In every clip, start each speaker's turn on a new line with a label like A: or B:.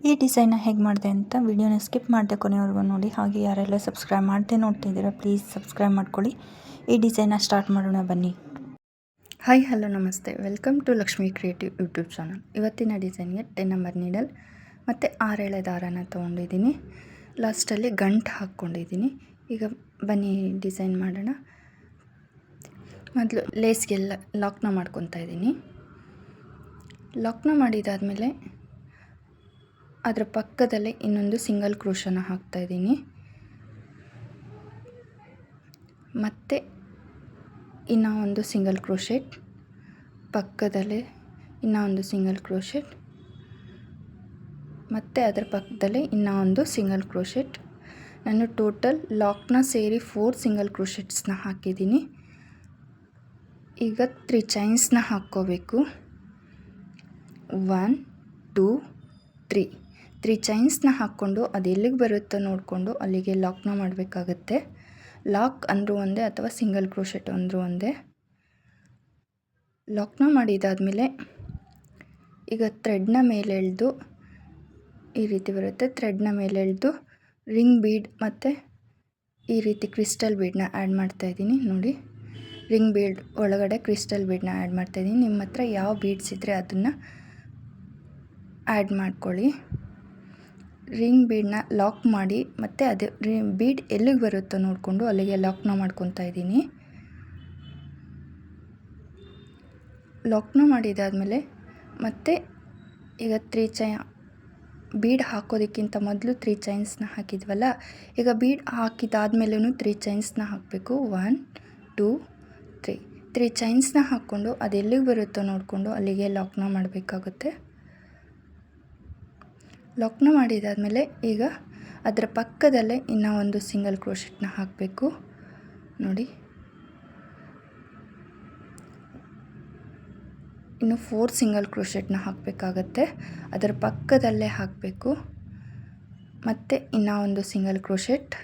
A: ಈ ಡಿಸೈನ್ನ ಹೇಗೆ ಮಾಡಿದೆ ಅಂತ ವಿಡಿಯೋನ ಸ್ಕಿಪ್ ಮಾಡದೆ ಕೊನೆವರೆಗೂ ನೋಡಿ. ಹಾಗೆ ಯಾರೆಲ್ಲ ಸಬ್ಸ್ಕ್ರೈಬ್ ಮಾಡದೆ ನೋಡ್ತಿದ್ದೀರಾ ಪ್ಲೀಸ್ ಸಬ್ಸ್ಕ್ರೈಬ್ ಮಾಡ್ಕೊಳ್ಳಿ. ಈ ಡಿಸೈನ್ನ ಸ್ಟಾರ್ಟ್ ಮಾಡೋಣ ಬನ್ನಿ.
B: ಹಾಯ್ ಹಲೋ ನಮಸ್ತೆ, welcome to Lakshmi creative YouTube channel. ಇವತ್ತಿನ ಡಿಸೈನ್ಗೆ 10 ನಂಬರ್ ನೀಡಲ್ ಮತ್ತು 6 ಎಳೆ ದಾರನ ತೊಗೊಂಡಿದ್ದೀನಿ. ಲಾಸ್ಟಲ್ಲಿ ಗಂಟು ಹಾಕ್ಕೊಂಡಿದ್ದೀನಿ. ಈಗ ಬನ್ನಿ ಡಿಸೈನ್ ಮಾಡೋಣ. ಮೊದಲು ಲೇಸ್ಗೆಲ್ಲ ಲಾಕ್ನ ಮಾಡ್ಕೊತಾ ಇದ್ದೀನಿ. ಲಾಕ್ನ ಮಾಡಿದಾದಮೇಲೆ ಅದರ ಪಕ್ಕದಲ್ಲೇ ಇನ್ನೊಂದು ಸಿಂಗಲ್ ಕ್ರೋಶನ ಹಾಕ್ತಾಯಿದ್ದೀನಿ. ಮತ್ತು ಇನ್ನೂ ಒಂದು ಸಿಂಗಲ್ ಕ್ರೋಶೆಟ್, ಪಕ್ಕದಲ್ಲೇ ಇನ್ನೂ ಒಂದು ಸಿಂಗಲ್ ಕ್ರೋಶೆಟ್, ಮತ್ತು ಅದರ ಪಕ್ಕದಲ್ಲೇ ಇನ್ನೂ ಒಂದು ಸಿಂಗಲ್ ಕ್ರೋಶೆಟ್. ನಾನು ಟೋಟಲ್ ಲಾಕ್ನ ಸೇರಿ 4 ಸಿಂಗಲ್ ಕ್ರೋಶೆಟ್ಸ್ನ ಹಾಕಿದ್ದೀನಿ. ಈಗ 3 ಚೈನ್ಸ್ನ ಹಾಕ್ಕೋಬೇಕು. 1 2 3 ಚೈನ್ಸ್ನ ಹಾಕ್ಕೊಂಡು ಅದು ಎಲ್ಲಿಗೆ ಬರುತ್ತೋ ನೋಡಿಕೊಂಡು ಅಲ್ಲಿಗೆ ಲಾಕ್ನ ಮಾಡಬೇಕಾಗತ್ತೆ. ಲಾಕ್ ಅಂದರೂ ಒಂದೇ ಅಥವಾ ಸಿಂಗಲ್ ಕ್ರೋಶೆಟ್ ಅಂದರೂ ಒಂದೇ. ಲಾಕ್ನ ಮಾಡಿದಾದಮೇಲೆ ಈಗ ಥ್ರೆಡ್ನ ಮೇಲೆ ಎಳೆದು ಈ ರೀತಿ ಬರುತ್ತೆ. ಥ್ರೆಡ್ನ ಮೇಲೆ ಎಳೆದು ರಿಂಗ್ ಬೀಡ್ ಮತ್ತು ಈ ರೀತಿ ಕ್ರಿಸ್ಟಲ್ ಬೀಡನ್ನ ಆ್ಯಡ್ ಮಾಡ್ತಾಯಿದ್ದೀನಿ. ನೋಡಿ, ರಿಂಗ್ ಬೀಡ್ ಒಳಗಡೆ ಕ್ರಿಸ್ಟಲ್ ಬೀಡನ್ನ ಆ್ಯಡ್ ಮಾಡ್ತಾಯಿದ್ದೀನಿ. ನಿಮ್ಮ ಹತ್ರ ಯಾವ ಬೀಡ್ಸ್ ಇದ್ದರೆ ಅದನ್ನು ಆ್ಯಡ್ ಮಾಡ್ಕೊಳ್ಳಿ. ರಿಂಗ್ ಬೀಡನ್ನ ಲಾಕ್ ಮಾಡಿ ಮತ್ತು ಅದು ಬೀಡ್ ಎಲ್ಲಿಗೆ ಬರುತ್ತೋ ನೋಡಿಕೊಂಡು ಅಲ್ಲಿಗೆ ಲಾಕ್ನ ಮಾಡ್ಕೊತಾ ಇದ್ದೀನಿ. ಲಾಕ್ನ ಮಾಡಿದಾದಮೇಲೆ ಮತ್ತೆ ಈಗ 3 ಬೀಡ್ ಹಾಕೋದಕ್ಕಿಂತ ಮೊದಲು 3 ಚೈನ್ಸ್ನ ಹಾಕಿದ್ವಲ್ಲ, ಈಗ ಬೀಡ್ ಹಾಕಿದಾದ್ಮೇಲೂ 3 ಚೈನ್ಸ್ನ ಹಾಕಬೇಕು. 1 2 3 ಚೈನ್ಸ್ನ ಹಾಕ್ಕೊಂಡು ಅದು ಎಲ್ಲಿಗೆ ಬರುತ್ತೋ ನೋಡಿಕೊಂಡು ಅಲ್ಲಿಗೆ ಲಾಕ್ನ ಮಾಡಬೇಕಾಗುತ್ತೆ. ಲಾಕ್ನ ಮಾಡಿದಾದಮೇಲೆ ಈಗ ಅದರ ಪಕ್ಕದಲ್ಲೇ ಇನ್ನೂ ಒಂದು ಸಿಂಗಲ್ ಕ್ರೋಶೆಟ್ನ ಹಾಕಬೇಕು. ನೋಡಿ, ಇನ್ನು 4 ಸಿಂಗಲ್ ಕ್ರೋಶೆಟ್ನ ಹಾಕಬೇಕಾಗತ್ತೆ. ಅದರ ಪಕ್ಕದಲ್ಲೇ ಹಾಕಬೇಕು. ಮತ್ತು ಇನ್ನೂ ಒಂದು ಸಿಂಗಲ್ ಕ್ರೋಶೆಟ್,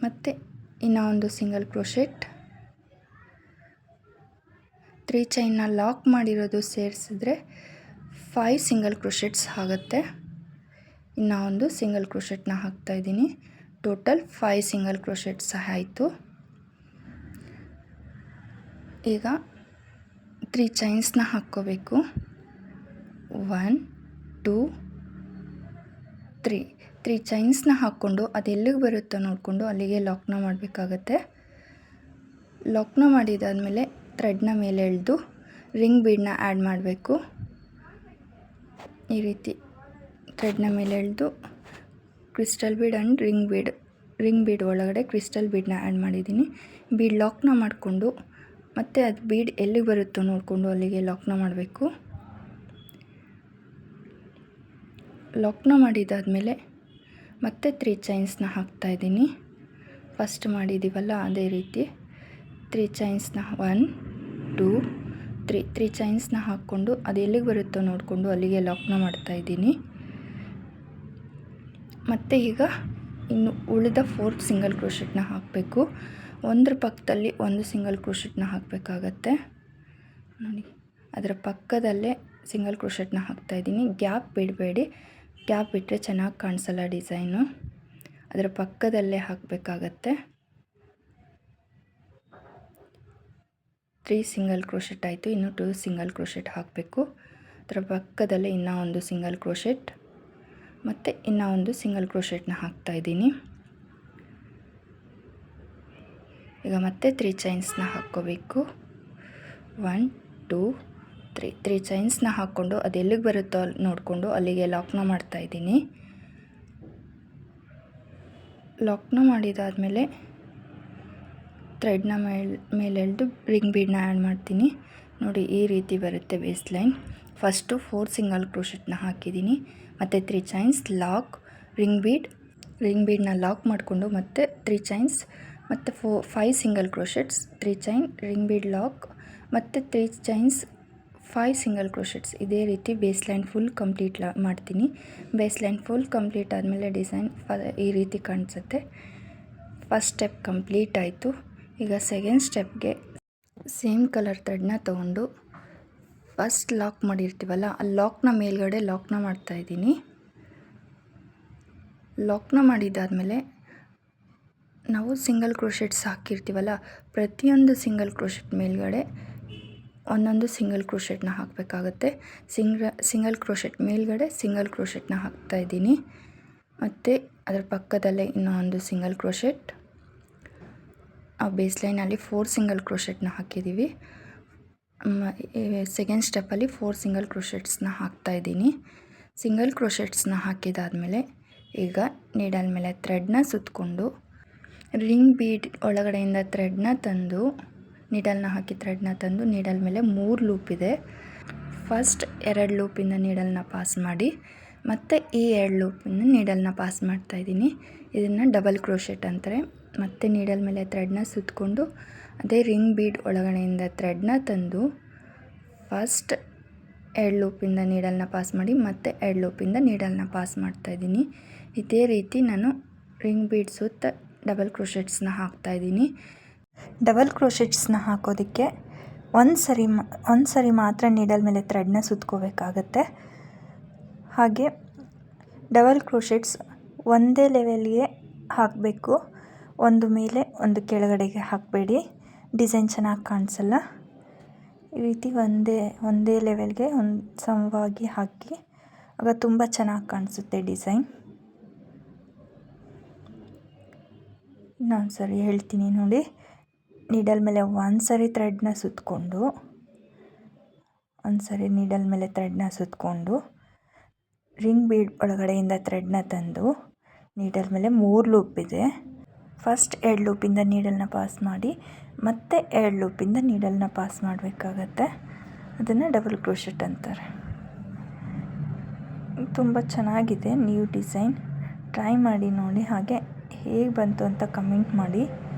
B: ಮತ್ತು ಇನ್ನೂ ಒಂದು ಸಿಂಗಲ್ ಕ್ರೋಶೆಟ್. 3 ಚೈನ್ನ ಲಾಕ್ ಮಾಡಿರೋದು ಸೇರಿಸಿದ್ರೆ 5 ಸಿಂಗಲ್ ಕ್ರೋಶೆಟ್ಸ್ ಆಗುತ್ತೆ. ಇನ್ನೂ ಒಂದು ಸಿಂಗಲ್ ಕ್ರೋಶೆಟ್ನ ಹಾಕ್ತಾಯಿದ್ದೀನಿ. ಟೋಟಲ್ 5 ಸಿಂಗಲ್ ಕ್ರೋಶೆಟ್ಸ್ ಆಯಿತು. ಈಗ 3 ಚೈನ್ಸ್ನ ಹಾಕ್ಕೋಬೇಕು. 1 2 3 ಚೈನ್ಸ್ನ ಹಾಕ್ಕೊಂಡು ಅದು ಎಲ್ಲಿಗೆ ಬರುತ್ತೋ ನೋಡಿಕೊಂಡು ಅಲ್ಲಿಗೆ ಲಾಕ್ನ ಮಾಡಬೇಕಾಗತ್ತೆ. ಲಾಕ್ನ ಮಾಡಿದಾದಮೇಲೆ ಥ್ರೆಡ್ನ ಮೇಲೆ ಎಳೆದು ರಿಂಗ್ ಬೀಡನ್ನ ಆ್ಯಡ್ ಮಾಡಬೇಕು. ಈ ರೀತಿ ಥ್ರೆಡ್ನ ಮೇಲೆ ಎಳೆದು crystal bead and ring bead ಒಳಗಡೆ ಕ್ರಿಸ್ಟಲ್ ಬೀಡನ್ನ ಆ್ಯಡ್ ಮಾಡಿದ್ದೀನಿ. ಬೀಡ್ ಲಾಕ್ನ ಮಾಡಿಕೊಂಡು ಮತ್ತು ಅದು ಬೀಡ್ ಎಲ್ಲಿಗೆ ಬರುತ್ತೋ ನೋಡಿಕೊಂಡು ಅಲ್ಲಿಗೆ ಲಾಕ್ನ ಮಾಡಬೇಕು. ಲಾಕ್ನ ಮಾಡಿದಾದಮೇಲೆ ಮತ್ತೆ 3 ಚೈನ್ಸ್ನ ಹಾಕ್ತಾಯಿದ್ದೀನಿ. ಫಸ್ಟ್ ಮಾಡಿದ್ದೀವಲ್ಲ ಅದೇ ರೀತಿ 3 ಚೈನ್ಸ್ನ 1 2 3 ಚೈನ್ಸ್ನ ಹಾಕ್ಕೊಂಡು ಅದು ಎಲ್ಲಿಗೆ ಬರುತ್ತೋ ನೋಡಿಕೊಂಡು ಅಲ್ಲಿಗೆ ಲಾಕ್ನ ಮಾಡ್ತಾಯಿದ್ದೀನಿ. ಮತ್ತು ಈಗ ಇನ್ನು ಉಳಿದ 4 ಸಿಂಗಲ್ ಕ್ರೋಶೆಟ್ನ ಹಾಕಬೇಕು. ಒಂದರ ಪಕ್ಕದಲ್ಲಿ ಒಂದು ಸಿಂಗಲ್ ಕ್ರೋಶೆಟ್ನ ಹಾಕಬೇಕಾಗತ್ತೆ. ನೋಡಿ, ಅದರ ಪಕ್ಕದಲ್ಲೇ ಸಿಂಗಲ್ ಕ್ರೋಶೆಟ್ನ ಹಾಕ್ತಾಯಿದ್ದೀನಿ. ಗ್ಯಾಪ್ ಬಿಡಬೇಡಿ, ಗ್ಯಾಪ್ ಬಿಟ್ಟರೆ ಚೆನ್ನಾಗಿ ಕಾಣಿಸಲ್ಲ ಡಿಸೈನು. ಅದರ ಪಕ್ಕದಲ್ಲೇ ಹಾಕಬೇಕಾಗತ್ತೆ. 3 ಸಿಂಗಲ್ ಕ್ರೋಶೆಟ್ ಆಯಿತು. ಇನ್ನು 2 ಸಿಂಗಲ್ ಕ್ರೋಶೆಟ್ ಹಾಕಬೇಕು. ಅದರ ಪಕ್ಕದಲ್ಲೇ ಇನ್ನೂ ಒಂದು ಸಿಂಗಲ್ ಕ್ರೋಶೆಟ್ ಮತ್ತು ಇನ್ನೂ ಒಂದು ಸಿಂಗಲ್ ಕ್ರೋಶೆಟ್ನ ಹಾಕ್ತಾಯಿದ್ದೀನಿ. ಈಗ ಮತ್ತೆ 3 ಚೈನ್ಸ್ನ ಹಾಕ್ಕೋಬೇಕು. 1 2 3 ಚೈನ್ಸ್ನ ಹಾಕ್ಕೊಂಡು ಅದು ಎಲ್ಲಿಗೆ ಬರುತ್ತೋ ನೋಡಿಕೊಂಡು ಅಲ್ಲಿಗೆ ಲಾಕ್ನ ಮಾಡ್ತಾಯಿದ್ದೀನಿ. ಲಾಕ್ನ ಮಾಡಿದಾದಮೇಲೆ ಥ್ರೆಡ್ನ ಮೇಲೆ ಎಳೆದು ರಿಂಗ್ ಬೀಡನ್ನ ಆ್ಯಡ್ ಮಾಡ್ತೀನಿ. ನೋಡಿ, ಈ ರೀತಿ ಬರುತ್ತೆ ಬೇಸ್ ಲೈನ್. ಫಸ್ಟು 4 ಸಿಂಗಲ್ ಕ್ರೋಶೆಟ್ನ ಹಾಕಿದ್ದೀನಿ ಮತ್ತು 3 ಚೈನ್ಸ್ ಲಾಕ್, ರಿಂಗ್ ಬೀಡನ್ನ ಲಾಕ್ ಮಾಡಿಕೊಂಡು ಮತ್ತೆ 3 ಚೈನ್ಸ್ ಮತ್ತು 5 single crochets, 3 chain, ring bead lock ಮತ್ತು 3 ಚೈನ್ಸ್, 5 ಸಿಂಗಲ್ ಕ್ರೋಶೆಟ್ಸ್. ಇದೇ ರೀತಿ ಬೇಸ್ ಲೈನ್ ಫುಲ್ ಕಂಪ್ಲೀಟ್ ಮಾಡ್ತೀನಿ. ಬೇಸ್ ಲೈನ್ ಫುಲ್ ಕಂಪ್ಲೀಟ್ ಆದಮೇಲೆ ಡಿಸೈನ್ ಈ ರೀತಿ ಕಾಣಿಸುತ್ತೆ. ಫಸ್ಟ್ ಸ್ಟೆಪ್ ಕಂಪ್ಲೀಟ್ ಆಯಿತು. ಈಗ ಸೆಕೆಂಡ್ ಸ್ಟೆಪ್ಗೆ ಸೇಮ್ ಕಲರ್ ಥ್ರೆಡ್ನ ತೊಗೊಂಡು ಫಸ್ಟ್ ಲಾಕ್ ಮಾಡಿರ್ತೀವಲ್ಲ ಆ ಲಾಕ್ನ ಮೇಲ್ಗಡೆ ಲಾಕ್ನ ಮಾಡ್ತಾಯಿದ್ದೀನಿ. ಲಾಕ್ನ ಮಾಡಿದ್ದಾದಮೇಲೆ ನಾವು ಸಿಂಗಲ್ ಕ್ರೋಶೆಟ್ಸ್ ಹಾಕಿರ್ತೀವಲ್ಲ, ಪ್ರತಿಯೊಂದು ಸಿಂಗಲ್ ಕ್ರೋಶೆಟ್ ಮೇಲ್ಗಡೆ ಒಂದೊಂದು ಸಿಂಗಲ್ ಕ್ರೋಶೆಟ್ನ ಹಾಕಬೇಕಾಗತ್ತೆ. ಸಿಂಗಲ್ ಕ್ರೋಶೆಟ್ ಮೇಲ್ಗಡೆ ಸಿಂಗಲ್ ಕ್ರೋಶೆಟ್ನ ಹಾಕ್ತಾಯಿದ್ದೀನಿ. ಮತ್ತು ಅದರ ಪಕ್ಕದಲ್ಲೇ ಇನ್ನೂ ಒಂದು ಸಿಂಗಲ್ ಕ್ರೋಶೆಟ್. ಆ ಬೇಸ್ ಲೈನಲ್ಲಿ 4 ಸಿಂಗಲ್ ಕ್ರೋಶೆಟ್ನ ಹಾಕಿದ್ದೀವಿ. ಸೆಕೆಂಡ್ ಸ್ಟೆಪ್ಪಲ್ಲಿ 4 ಸಿಂಗಲ್ ಕ್ರೋಶೆಟ್ಸ್ನ ಹಾಕ್ತಾಯಿದ್ದೀನಿ. ಸಿಂಗಲ್ ಕ್ರೋಶೆಟ್ಸ್ನ ಹಾಕಿದಾದಮೇಲೆ ಈಗ ನೀಡಲ್ ಮೇಲೆ ಥ್ರೆಡ್ನ ಸುತ್ತಕೊಂಡು ರಿಂಗ್ ಬೀಡ್ ಒಳಗಡೆಯಿಂದ ಥ್ರೆಡ್ನ ತಂದು ನೀಡಲ್ನ ಹಾಕಿ ಥ್ರೆಡ್ನ ತಂದು ನೀಡಲ್ ಮೇಲೆ 3 ಲೂಪ್ ಇದೆ. ಫಸ್ಟ್ 2 ಲೂಪಿಂದ ನೀಡಲ್ನ ಪಾಸ್ ಮಾಡಿ ಮತ್ತು ಈ 2 ಲೂಪಿಂದ ನೀಡಲ್ನ ಪಾಸ್ ಮಾಡ್ತಾಯಿದ್ದೀನಿ. ಇದನ್ನು ಡಬಲ್ ಕ್ರೋಶೆಟ್ ಅಂತಾರೆ. ಮತ್ತು ನೀಡಲ್ ಮೇಲೆ ಥ್ರೆಡ್ನ ಸುತ್ತಕೊಂಡು ಅದೇ ರಿಂಗ್ ಬೀಡ್ ಒಳಗಡೆಯಿಂದ ಥ್ರೆಡ್ನ ತಂದು ಫಸ್ಟ್ 2 ಲೂಪಿಂದ ನೀಡಲ್ನ ಪಾಸ್ ಮಾಡಿ ಮತ್ತು 2 ಲೂಪಿಂದ ನೀಡಲ್ನ ಪಾಸ್ ಮಾಡ್ತಾಯಿದ್ದೀನಿ. ಇದೇ ರೀತಿ ನಾನು ರಿಂಗ್ ಬೀಡ್ ಸುತ್ತ ಡಬಲ್ ಕ್ರೋಶೆಟ್ಸ್ನ ಹಾಕ್ತಾಯಿದ್ದೀನಿ.
A: ಡಬಲ್ ಕ್ರೋಶೆಟ್ಸ್ನ ಹಾಕೋದಕ್ಕೆ ಒಂದು ಸರಿ ಮಾತ್ರ ನೀಡಲ್ ಮೇಲೆ ಥ್ರೆಡ್ನ ಸುತ್ಕೋಬೇಕಾಗತ್ತೆ. ಹಾಗೆ ಡಬಲ್ ಕ್ರೋಶೆಟ್ಸ್ ಒಂದೇ ಲೆವೆಲ್ಗೆ ಹಾಕಬೇಕು. ಒಂದು ಮೇಲೆ ಒಂದು ಕೆಳಗಡೆಗೆ ಹಾಕಬೇಡಿ, ಡಿಸೈನ್ ಚೆನ್ನಾಗಿ ಕಾಣಿಸಲ್ಲ. ಈ ರೀತಿ ಒಂದೇ ಲೆವೆಲ್ಗೆ ಸಮವಾಗಿ ಹಾಕಿ, ಆಗ ತುಂಬ ಚೆನ್ನಾಗಿ ಕಾಣಿಸುತ್ತೆ ಡಿಸೈನ್. ಇನ್ನೊಂದು ಸರಿ ಹೇಳ್ತೀನಿ ನೋಡಿ. ನೀಡಲ್ ಮೇಲೆ ಒಂದು ಸರಿ ಥ್ರೆಡ್ನ ಸುತ್ತಕೊಂಡು ರಿಂಗ್ ಬೀಡ್ ಒಳಗಡೆಯಿಂದ ಥ್ರೆಡ್ನ ತಂದು ನೀಡಲ್ ಮೇಲೆ 3 ಲೂಪ್ ಇದೆ. ಫಸ್ಟ್ 2 ಲೂಪಿಂದ ನೀಡಲ್ನ ಪಾಸ್ ಮಾಡಿ ಮತ್ತೆ 2 ಲೂಪಿಂದ ನೀಡಲ್ನ ಪಾಸ್ ಮಾಡಬೇಕಾಗತ್ತೆ. ಅದನ್ನು ಡಬಲ್ ಕ್ರೋಶೆಟ್ ಅಂತಾರೆ. ತುಂಬ ಚೆನ್ನಾಗಿದೆ ನ್ಯೂ ಡಿಸೈನ್. ಟ್ರೈ ಮಾಡಿ ನೋಡಿ. ಹಾಗೆ ಹೇಗೆ ಬಂತು ಅಂತ ಕಮೆಂಟ್ ಮಾಡಿ.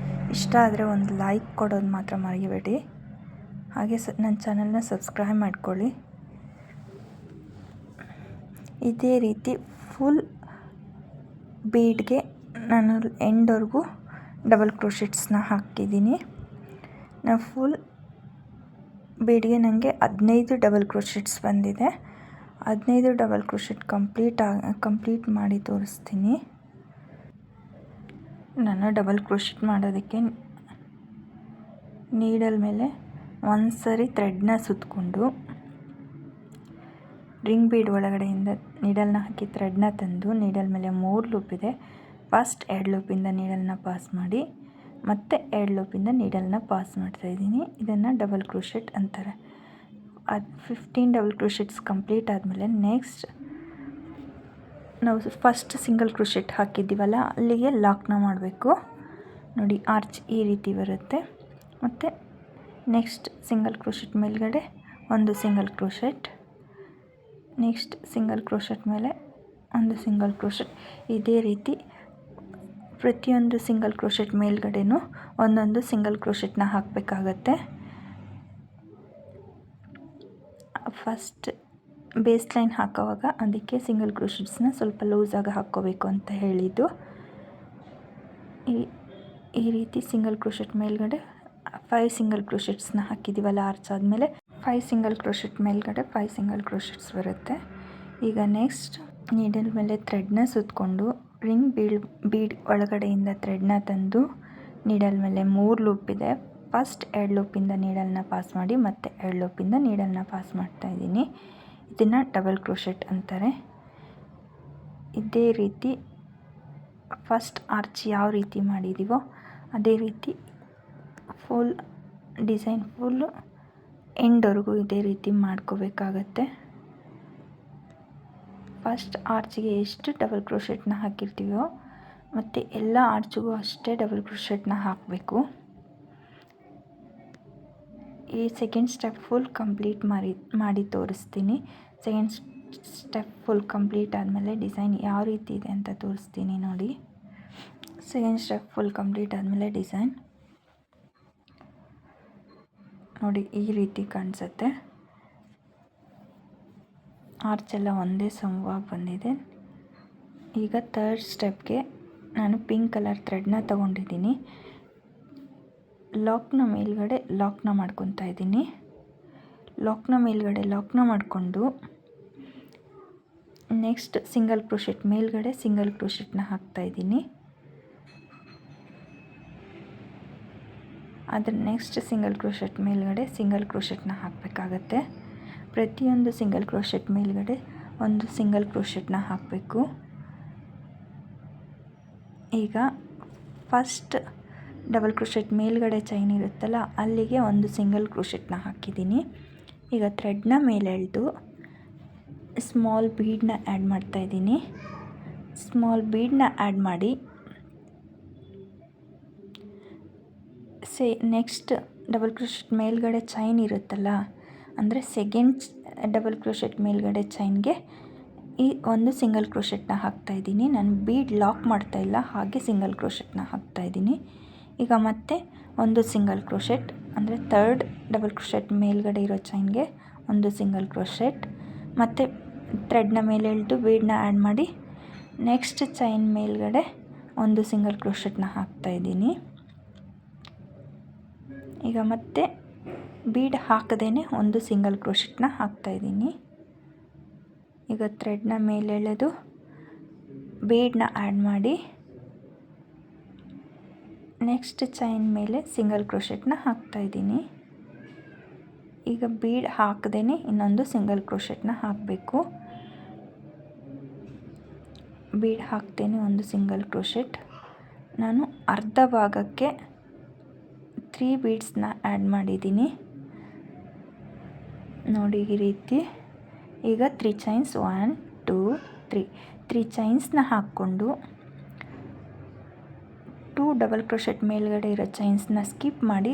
A: ಇಷ್ಟ ಆದರೆ ಒಂದು ಲೈಕ್ ಕೊಡೋದು ಮಾತ್ರ ಮರಿಬೇಡಿ. ಹಾಗೆ ನನ್ನ ಚಾನಲ್ನ ಸಬ್ಸ್ಕ್ರೈಬ್ ಮಾಡ್ಕೊಳ್ಳಿ. ಇದೇ ರೀತಿ ಫುಲ್ ಬೀಡ್ಗೆ ನಾನು ಎಂಡ್ವರೆಗೂ ಡಬಲ್ ಕ್ರೋಶೆಟ್ಸ್ನ ಹಾಕಿದ್ದೀನಿ. ನಾನು ಫುಲ್ ಬೀಡ್ಗೆ ನನಗೆ 15 ಡಬಲ್ ಕ್ರೋಶೆಟ್ಸ್ ಬಂದಿದೆ. 15 ಡಬಲ್ ಕ್ರೋಶೆಟ್ ಕಂಪ್ಲೀಟ್ ಮಾಡಿ ತೋರಿಸ್ತೀನಿ. ನಾನು ಡಬಲ್ ಕ್ರೋಶೆಟ್ ಮಾಡೋದಕ್ಕೆ ನೀಡಲ್ ಮೇಲೆ ಒಂದು ಸರಿ ಥ್ರೆಡ್ನ ಸುತ್ತಕೊಂಡು ರಿಂಗ್ ಬೀಡ್ ಒಳಗಡೆಯಿಂದ ನೀಡಲ್ನ ಹಾಕಿ ಥ್ರೆಡ್ನ ತಂದು ನೀಡಲ್ ಮೇಲೆ 3 ಲೂಪ್ ಇದೆ. ಫಸ್ಟ್ 2 ಲೂಪಿಂದ ನೀಡಲ್ನ ಪಾಸ್ ಮಾಡಿ ಮತ್ತು 2 ಲೂಪಿಂದ ನೀಡಲ್ನ ಪಾಸ್ ಮಾಡ್ತಾಯಿದ್ದೀನಿ. ಇದನ್ನು ಡಬಲ್ ಕ್ರೋಶೆಟ್ ಅಂತಾರೆ. 15 ಡಬಲ್ ಕ್ರೋಶೆಟ್ಸ್ ಕಂಪ್ಲೀಟ್ ಆದಮೇಲೆ ನೆಕ್ಸ್ಟ್ ನಾವು ಫಸ್ಟ್ ಸಿಂಗಲ್ ಕ್ರೋಶೆಟ್ ಹಾಕಿದ್ದೀವಲ್ಲ ಅಲ್ಲಿಗೆ ಲಾಕ್ನ ಮಾಡಬೇಕು. ನೋಡಿ, ಆರ್ಚ್ ಈ ರೀತಿ ಬರುತ್ತೆ. ಮತ್ತು ನೆಕ್ಸ್ಟ್ ಸಿಂಗಲ್ ಕ್ರೋಶೆಟ್ ಮೇಲ್ಗಡೆ ಒಂದು single crochet, next single crochet ಮೇಲೆ ಒಂದು ಸಿಂಗಲ್ ಕ್ರೋಶೆಟ್. ಇದೇ ರೀತಿ ಪ್ರತಿಯೊಂದು ಸಿಂಗಲ್ ಕ್ರೋಶೆಟ್ ಮೇಲ್ಗಡೆನೂ ಒಂದೊಂದು ಸಿಂಗಲ್ ಕ್ರೋಶೆಟ್ನ ಹಾಕಬೇಕಾಗತ್ತೆ. ಫಸ್ಟ್ ಬೇಸ್ ಲೈನ್ ಹಾಕೋವಾಗ ಅದಕ್ಕೆ ಸಿಂಗಲ್ ಕ್ರೋಶೆಟ್ಸ್ನ ಸ್ವಲ್ಪ ಲೂಸಾಗಿ ಹಾಕ್ಕೋಬೇಕು ಅಂತ ಹೇಳಿದ್ದು. ಈ ರೀತಿ ಸಿಂಗಲ್ ಕ್ರೋಶೆಟ್ ಮೇಲ್ಗಡೆ 5 ಸಿಂಗಲ್ ಕ್ರೋಶೆಟ್ಸ್ನ ಹಾಕಿದ್ದೀವಲ್ಲ ಆರ್ಚ್ ಆದಮೇಲೆ 5 ಸಿಂಗಲ್ ಕ್ರೋಶೆಟ್ ಮೇಲ್ಗಡೆ 5 ಸಿಂಗಲ್ ಕ್ರೋಶೆಟ್ಸ್ ಬರುತ್ತೆ. ಈಗ ನೆಕ್ಸ್ಟ್ ನೀಡಲ್ ಮೇಲೆ ಥ್ರೆಡ್ನ ಸುತ್ತಕೊಂಡು ರಿಂಗ್ ಬೀಡ್ ಒಳಗಡೆಯಿಂದ ಥ್ರೆಡ್ನ ತಂದು ನೀಡಲ್ ಮೇಲೆ 3 ಲೂಪ್ ಇದೆ. ಫಸ್ಟ್ 2 ಲೂಪಿಂದ ನೀಡಲ್ನ ಪಾಸ್ ಮಾಡಿ ಮತ್ತು 2 ಲೂಪಿಂದ ನೀಡಲ್ನ ಪಾಸ್ ಮಾಡ್ತಾಯಿದ್ದೀನಿ. ಇದನ್ನು ಡಬಲ್ ಕ್ರೋಶೆಟ್ ಅಂತಾರೆ. ಇದೇ ರೀತಿ ಫಸ್ಟ್ ಆರ್ಚ್ ಯಾವ ರೀತಿ ಮಾಡಿದ್ದೀವೋ ಅದೇ ರೀತಿ ಫುಲ್ ಡಿಸೈನ್ ಫುಲ್ಲು ಎಂಡ್ವರೆಗೂ ಇದೇ ರೀತಿ ಮಾಡ್ಕೋಬೇಕಾಗತ್ತೆ. ಫಸ್ಟ್ ಆರ್ಚ್ಗೆ ಎಷ್ಟು ಡಬಲ್ ಕ್ರೋಶೆಟ್ನ ಹಾಕಿರ್ತೀವೋ ಮತ್ತು ಎಲ್ಲ ಆರ್ಚ್ಗೂ ಅಷ್ಟೇ ಡಬಲ್ ಕ್ರೋಶೆಟ್ನ ಹಾಕಬೇಕು. ಈ ಸೆಕೆಂಡ್ ಸ್ಟೆಪ್ ಫುಲ್ ಕಂಪ್ಲೀಟ್ ಮಾಡಿ ತೋರಿಸ್ತೀನಿ. ಸೆಕೆಂಡ್ ಸ್ಟೆಪ್ ಫುಲ್ ಕಂಪ್ಲೀಟ್ ಆದಮೇಲೆ ಡಿಸೈನ್ ಯಾವ ರೀತಿ ಇದೆ ಅಂತ ತೋರಿಸ್ತೀನಿ ನೋಡಿ. ಸೆಕೆಂಡ್ ಸ್ಟೆಪ್ ಫುಲ್ ಕಂಪ್ಲೀಟ್ ಆದಮೇಲೆ ಡಿಸೈನ್ ನೋಡಿ ಈ ರೀತಿ ಕಾಣಿಸುತ್ತೆ. ಆರ್ಚ್ ಎಲ್ಲ ಒಂದೇ ಸಮವಾಗಿ ಬಂದಿದೆ. ಈಗ ಥರ್ಡ್ ಸ್ಟೆಪ್ಗೆ ನಾನು ಪಿಂಕ್ ಕಲರ್ ಥ್ರೆಡ್ನ ತಗೊಂಡಿದ್ದೀನಿ. ಲಾಕ್ನ ಮೇಲ್ಗಡೆ ಲಾಕ್ನ ಮಾಡ್ಕೊತಾ ಇದ್ದೀನಿ. ಲಾಕ್ನ ಮೇಲ್ಗಡೆ ಲಾಕ್ನ ಮಾಡಿಕೊಂಡು ನೆಕ್ಸ್ಟ್ ಸಿಂಗಲ್ ಕ್ರೋಶೆಟ್ ಮೇಲ್ಗಡೆ ಸಿಂಗಲ್ ಕ್ರೋಶೆಟ್ನ ಹಾಕ್ತಾಯಿದ್ದೀನಿ. ಅದರ ನೆಕ್ಸ್ಟ್ ಸಿಂಗಲ್ ಕ್ರೋಶೆಟ್ ಮೇಲ್ಗಡೆ ಸಿಂಗಲ್ ಕ್ರೋಶೆಟ್ನ ಹಾಕಬೇಕಾಗತ್ತೆ. ಪ್ರತಿಯೊಂದು ಸಿಂಗಲ್ ಕ್ರೋಶೆಟ್ ಮೇಲ್ಗಡೆ ಒಂದು ಸಿಂಗಲ್ ಕ್ರೋಶೆಟ್ನ ಹಾಕಬೇಕು. ಈಗ ಫಸ್ಟ್ ಡಬಲ್ ಕ್ರೋಶೆಟ್ ಮೇಲ್ಗಡೆ ಚೈನ್ ಇರುತ್ತಲ್ಲ ಅಲ್ಲಿಗೆ ಒಂದು ಸಿಂಗಲ್ ಕ್ರೋಶೆಟ್ನ ಹಾಕಿದ್ದೀನಿ. ಈಗ ಥ್ರೆಡ್ನ ಮೇಲೆ ಎಳೆದು ಸ್ಮಾಲ್ ಬೀಡನ್ನ ಆ್ಯಡ್ ಮಾಡ್ತಾಯಿದ್ದೀನಿ. ಸ್ಮಾಲ್ ಬೀಡನ್ನ ಆ್ಯಡ್ ಮಾಡಿ ನೆಕ್ಸ್ಟ್ ಡಬಲ್ ಕ್ರೋಶೆಟ್ ಮೇಲ್ಗಡೆ ಚೈನ್ ಇರುತ್ತಲ್ಲ, ಅಂದರೆ ಸೆಕೆಂಡ್ ಡಬಲ್ ಕ್ರೋಶೆಟ್ ಮೇಲ್ಗಡೆ ಚೈನ್ಗೆ ಈ ಒಂದು ಸಿಂಗಲ್ ಕ್ರೋಶೆಟ್ನ ಹಾಕ್ತಾಯಿದ್ದೀನಿ. ನಾನು ಬೀಡ್ ಲಾಕ್ ಮಾಡ್ತಾಯಿಲ್ಲ, ಹಾಗೆ ಸಿಂಗಲ್ ಕ್ರೋಶೆಟ್ನ ಹಾಕ್ತಾಯಿದ್ದೀನಿ. ಈಗ ಮತ್ತೆ ಒಂದು ಸಿಂಗಲ್ ಕ್ರೋಶೆಟ್, ಅಂದರೆ ಥರ್ಡ್ ಡಬಲ್ ಕ್ರೋಶೆಟ್ ಮೇಲ್ಗಡೆ ಇರೋ ಚೈನ್ಗೆ ಒಂದು ಸಿಂಗಲ್ ಕ್ರೋಶೆಟ್, ಮತ್ತು ಥ್ರೆಡ್ನ ಮೇಲೆ ಎಳೆದು ಬೀಡನ್ನ ಆ್ಯಡ್ ಮಾಡಿ ನೆಕ್ಸ್ಟ್ ಚೈನ್ ಮೇಲ್ಗಡೆ ಒಂದು ಸಿಂಗಲ್ ಕ್ರೋಶೆಟ್ನ ಹಾಕ್ತಾಯಿದ್ದೀನಿ. ಈಗ ಮತ್ತೆ ಬೀಡ್ ಹಾಕದೇ ಒಂದು ಸಿಂಗಲ್ ಕ್ರೋಶೆಟ್ನ ಹಾಕ್ತಾಯಿದ್ದೀನಿ. ಈಗ ಥ್ರೆಡ್ನ ಮೇಲೆ ಎಳೆದು ಬೀಡನ್ನ ಆ್ಯಡ್ ಮಾಡಿ ನೆಕ್ಸ್ಟ್ ಚೈನ್ ಮೇಲೆ ಸಿಂಗಲ್ ಕ್ರೋಶೆಟ್ನ ಹಾಕ್ತಾಯಿದ್ದೀನಿ. ಈಗ ಬೀಡ್ ಹಾಕದೇ ಇನ್ನೊಂದು ಸಿಂಗಲ್ ಕ್ರೋಶೆಟ್ನ ಹಾಕಬೇಕು. ಬೀಡ್ ಹಾಕ್ತೇನೆ ಒಂದು ಸಿಂಗಲ್ ಕ್ರೋಶೆಟ್. ನಾನು ಅರ್ಧ ಭಾಗಕ್ಕೆ 3 ಬೀಡ್ಸ್ನ ಆ್ಯಡ್ ಮಾಡಿದ್ದೀನಿ ನೋಡಿ ಈ ರೀತಿ. ಈಗ 3 ಚೈನ್ಸ್ 1 2 3 ಚೈನ್ಸ್ನ ಹಾಕ್ಕೊಂಡು 2 ಡಬಲ್ ಕ್ರೋಶೆಟ್ ಮೇಲ್ಗಡೆ ಇರೋ ಚೈನ್ಸ್ನ ಸ್ಕಿಪ್ ಮಾಡಿ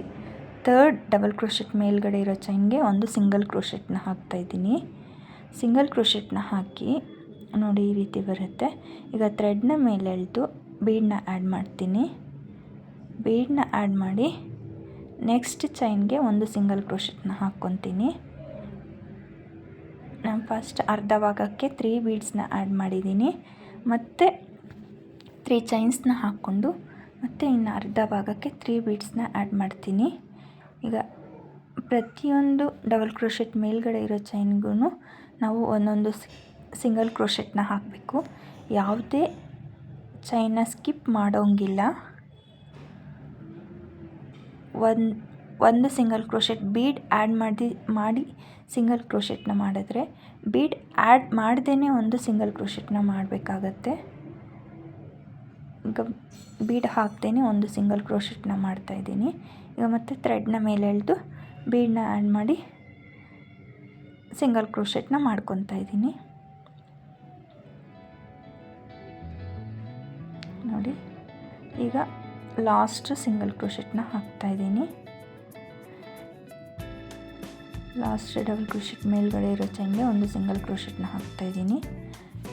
A: ಥರ್ಡ್ ಡಬಲ್ ಕ್ರೋಶೆಟ್ ಮೇಲ್ಗಡೆ ಇರೋ ಚೈನ್ಗೆ ಒಂದು ಸಿಂಗಲ್ ಕ್ರೋಶೆಟ್ನ ಹಾಕ್ತಾಯಿದ್ದೀನಿ. ಸಿಂಗಲ್ ಕ್ರೋಶೆಟ್ನ ಹಾಕಿ ನೋಡಿ ಈ ರೀತಿ ಬರುತ್ತೆ. ಈಗ ಥ್ರೆಡ್ನ ಮೇಲೆ ಎಳೆದು ಬೀಡನ್ನ ಆ್ಯಡ್ ಮಾಡ್ತೀನಿ. ಬೀಡನ್ನ ಆ್ಯಡ್ ಮಾಡಿ ನೆಕ್ಸ್ಟ್ ಚೈನ್ಗೆ ಒಂದು ಸಿಂಗಲ್ ಕ್ರೋಶೆಟ್ನ ಹಾಕ್ಕೊತೀನಿ. ನಾನು ಫಸ್ಟ್ ಅರ್ಧ ಭಾಗಕ್ಕೆ 3 ಬೀಡ್ಸ್ನ ಆ್ಯಡ್ ಮಾಡಿದ್ದೀನಿ, ಮತ್ತು 3 ಚೈನ್ಸ್ನ ಹಾಕ್ಕೊಂಡು ಮತ್ತು ಇನ್ನು ಅರ್ಧ ಭಾಗಕ್ಕೆ 3 ಬೀಡ್ಸ್ನ ಆ್ಯಡ್ ಮಾಡ್ತೀನಿ. ಈಗ ಪ್ರತಿಯೊಂದು ಡಬಲ್ ಕ್ರೋಶೆಟ್ ಮೇಲ್ಗಡೆ ಇರೋ ಚೈನ್ಗೂ ನಾವು ಒಂದೊಂದು ಸಿಂಗಲ್ ಕ್ರೋಶೆಟ್ನ ಹಾಕಬೇಕು. ಯಾವುದೇ ಚೈನ್ನ ಸ್ಕಿಪ್ ಮಾಡೋಂಗಿಲ್ಲ. ಒಂದು ಸಿಂಗಲ್ ಕ್ರೋಶೆಟ್ ಬೀಡ್ ಆ್ಯಡ್ ಮಾಡಿ ಸಿಂಗಲ್ ಕ್ರೋಶೆಟ್ನ ಮಾಡಿದ್ರೆ ಬೀಡ್ ಆ್ಯಡ್ ಮಾಡ್ದೇ ಒಂದು ಸಿಂಗಲ್ ಕ್ರೋಶೆಟ್ನ ಮಾಡಬೇಕಾಗತ್ತೆ. ಈಗ ಬೀಡ್ ಹಾಕ್ದೇ ಒಂದು ಸಿಂಗಲ್ ಕ್ರೋಶೆಟ್ನ ಮಾಡ್ತಾಯಿದ್ದೀನಿ. ಈಗ ಮತ್ತೆ ಥ್ರೆಡ್ನ ಮೇಲೆ ಎಳೆದು ಬೀಡನ್ನ ಆ್ಯಡ್ ಮಾಡಿ ಸಿಂಗಲ್ ಕ್ರೋಶೆಟ್ನ ಮಾಡ್ಕೊತಾ ಇದ್ದೀನಿ ನೋಡಿ. ಈಗ ಲಾಸ್ಟ್ ಸಿಂಗಲ್ ಕ್ರೋಶೆಟ್ನ ಹಾಕ್ತಾಯಿದ್ದೀನಿ. ಲಾಸ್ಟ್ ಡಬಲ್ ಕ್ರೋಶೆಟ್ ಮೇಲ್ಗಡೆ ಇರೋ ಚೈನ್ಗೆ ಒಂದು ಸಿಂಗಲ್ ಕ್ರೋಶೆಟ್ನ ಹಾಕ್ತಾಯಿದ್ದೀನಿ.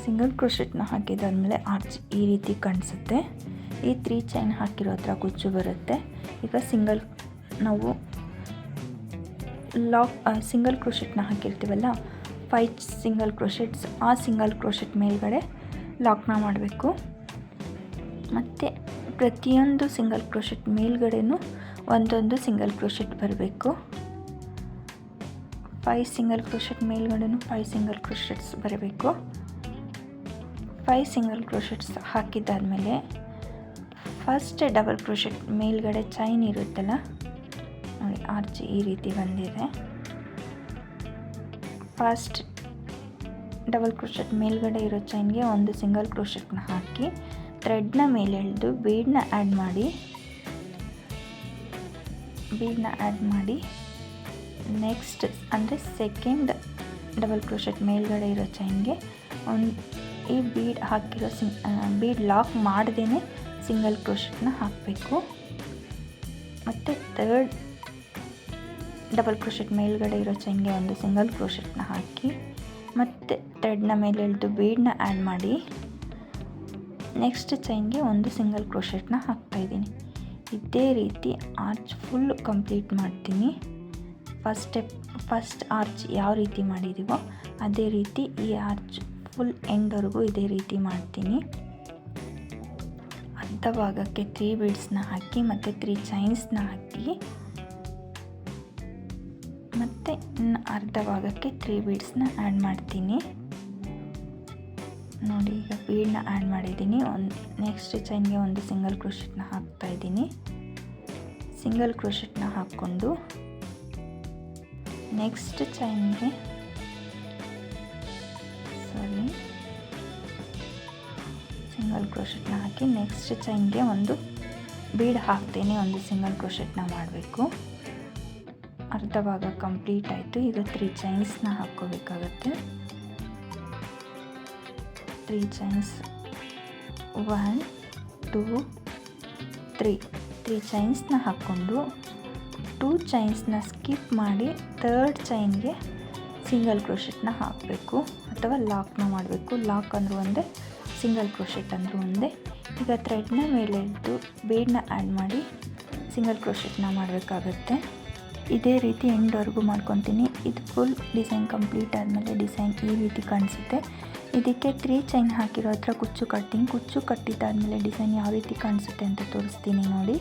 A: ಸಿಂಗಲ್ ಕ್ರೋಶೆಟ್ನ ಹಾಕಿದಾದ್ಮೇಲೆ ಆರ್ಚ್ ಈ ರೀತಿ ಕಾಣಿಸುತ್ತೆ. ಈ 3 ಚೈನ್ ಹಾಕಿರೋ ಹತ್ರ ಕುಚ್ಚು ಬರುತ್ತೆ. ಈಗ ನಾವು ಸಿಂಗಲ್ ಕ್ರೋಶೆಟ್ನ ಹಾಕಿರ್ತೀವಲ್ಲ 5 ಸಿಂಗಲ್ ಕ್ರೋಶೆಟ್ಸ್, ಆ ಸಿಂಗಲ್ ಕ್ರೋಶೆಟ್ ಮೇಲ್ಗಡೆ ಲಾಕ್ನ ಮಾಡಬೇಕು. ಮತ್ತು ಪ್ರತಿಯೊಂದು ಸಿಂಗಲ್ ಕ್ರೋಶೆಟ್ ಮೇಲ್ಗಡೆನೂ ಒಂದೊಂದು ಸಿಂಗಲ್ ಕ್ರೋಶೆಟ್ ಬರಬೇಕು. 5 ಸಿಂಗಲ್ ಕ್ರೋಶೆಟ್ ಮೇಲ್ಗಡೆನೂ 5 ಸಿಂಗಲ್ ಕ್ರೋಶೆಟ್ಸ್ ಬರಬೇಕು. 5 ಸಿಂಗಲ್ ಕ್ರೋಶೆಟ್ಸ್ ಹಾಕಿದ್ದಾದಮೇಲೆ ಫಸ್ಟ್ ಡಬಲ್ ಕ್ರೋಶೆಟ್ ಮೇಲ್ಗಡೆ ಚೈನ್ ಇರುತ್ತಲ್ಲ ನೋಡಿ, ಆರ್ಚ್ ಈ ರೀತಿ ಬಂದಿದೆ. ಫಸ್ಟ್ ಡಬಲ್ ಕ್ರೋಶೆಟ್ ಮೇಲ್ಗಡೆ ಇರೋ ಚೈನ್ಗೆ ಒಂದು ಸಿಂಗಲ್ ಕ್ರೋಶೆಟ್ನ ಹಾಕಿ ಥ್ರೆಡ್ನ ಮೇಲೆ ಎಳೆದು ಬೀಡನ್ನ ಆ್ಯಡ್ ಮಾಡಿ ನೆಕ್ಸ್ಟ್ ಅಂದರೆ ಸೆಕೆಂಡ್ ಡಬಲ್ ಕ್ರೋಶೆಟ್ ಮೇಲ್ಗಡೆ ಇರೋ ಚೈನ್ಗೆ ಈ ಬೀಡ್ ಹಾಕಿರೋ ಬೀಡ್ ಲಾಕ್ ಮಾಡ್ದೇ ಸಿಂಗಲ್ ಕ್ರೋಶೆಟ್ನ ಹಾಕಬೇಕು. ಮತ್ತು ಥರ್ಡ್ ಡಬಲ್ ಕ್ರೋಶೆಟ್ ಮೇಲ್ಗಡೆ ಇರೋ ಚೈನ್ಗೆ ಒಂದು ಸಿಂಗಲ್ ಕ್ರೋಶೆಟ್ನ ಹಾಕಿ ಮತ್ತು ಥ್ರೆಡ್ನ ಮೇಲೆ ಎಳೆದು ಬೀಡನ್ನ ಆ್ಯಡ್ ಮಾಡಿ ನೆಕ್ಸ್ಟ್ ಚೈನ್ಗೆ ಒಂದು ಸಿಂಗಲ್ ಕ್ರೋಶೆಟ್ನ ಹಾಕ್ತಾಯಿದ್ದೀನಿ. ಇದೇ ರೀತಿ ಆರ್ಚ್ ಫುಲ್ ಕಂಪ್ಲೀಟ್ ಮಾಡ್ತೀನಿ. ಫಸ್ಟ್ ಆರ್ಚ್ ಯಾವ ರೀತಿ ಮಾಡಿದ್ದೀವೋ ಅದೇ ರೀತಿ ಈ ಆರ್ಚ್ ಫುಲ್ ಎಂಡ್ವರೆಗೂ ಇದೇ ರೀತಿ ಮಾಡ್ತೀನಿ. ಅರ್ಧ ಭಾಗಕ್ಕೆ 3 ಬೀಡ್ಸ್ನ ಹಾಕಿ ಮತ್ತು 3 ಚೈನ್ಸ್ನ ಹಾಕಿ ಮತ್ತು ಇನ್ನು ಅರ್ಧ ಭಾಗಕ್ಕೆ 3 ಬೀಡ್ಸ್ನ ಆ್ಯಡ್ ಮಾಡ್ತೀನಿ. ನೋಡಿ ಈಗ ಬೀಡನ್ನ ಆ್ಯಡ್ ಮಾಡಿದ್ದೀನಿ. ನೆಕ್ಸ್ಟ್ ಚೈನ್ಗೆ ಒಂದು ಸಿಂಗಲ್ ಕ್ರೋಶೆಟ್ನ ಹಾಕ್ತಾ ಇದ್ದೀನಿ. ಸಿಂಗಲ್ ಕ್ರೋಶೆಟ್ನ ಹಾಕ್ಕೊಂಡು ನೆಕ್ಸ್ಟ್ ಚೈನ್ಗೆ ಸಿಂಗಲ್ ಕ್ರೋಶೆಟ್ನ ಹಾಕಿ ನೆಕ್ಸ್ಟ್ ಚೈನ್ಗೆ ಒಂದು ಬೀಡ್ ಹಾಕ್ತೇನೆ. ಒಂದು ಸಿಂಗಲ್ ಕ್ರೋಶೆಟ್ನ ಮಾಡಬೇಕು. ಅರ್ಧ ಭಾಗ ಕಂಪ್ಲೀಟ್ ಆಯಿತು. ಈಗ 3 ಚೈನ್ಸ್ನ ಹಾಕ್ಕೋಬೇಕಾಗತ್ತೆ. 3 ಚೈನ್ಸ್ 1 2 3 ಚೈನ್ಸ್ನ ಹಾಕ್ಕೊಂಡು 2 ಚೈನ್ಸ್ನ ಸ್ಕಿಪ್ ಮಾಡಿ 3rd ಚೈನ್ಗೆ ಸಿಂಗಲ್ ಕ್ರೋಶೆಟ್ನ ಹಾಕಬೇಕು ಅಥವಾ ಲಾಕ್ನ ಮಾಡಬೇಕು. ಲಾಕ್ ಅಂದರೂ ಒಂದೇ, ಸಿಂಗಲ್ ಕ್ರೋಶೆಟ್ ಅಂದರೂ ಒಂದೇ. ಈಗ ಥ್ರೆಡ್ನ ಮೇಲೆ ಇಟ್ಟು ಬೀಡನ್ನ ಆ್ಯಡ್ ಮಾಡಿ ಸಿಂಗಲ್ ಕ್ರೋಶೆಟ್ನ ಮಾಡಬೇಕಾಗತ್ತೆ. ಇದೇ ರೀತಿ ಎಂಡ್ವರೆಗೂ ಮಾಡ್ಕೊತೀನಿ. ಇದು ಫುಲ್ ಡಿಸೈನ್ ಕಂಪ್ಲೀಟ್ ಆದಮೇಲೆ ಡಿಸೈನ್ ಈ ರೀತಿ ಕಾಣಿಸುತ್ತೆ. ಇದಕ್ಕೆ 3 ಚೈನ್ ಹಾಕಿರೋ ಹತ್ರ ಕುಚ್ಚು ಕಟ್ತೀನಿ. ಕುಚ್ಚು ಕಟ್ಟಿದ್ದಾದಮೇಲೆ ಡಿಸೈನ್ ಯಾವ ರೀತಿ ಕಾಣಿಸುತ್ತೆ ಅಂತ ತೋರಿಸ್ತೀನಿ ನೋಡಿ.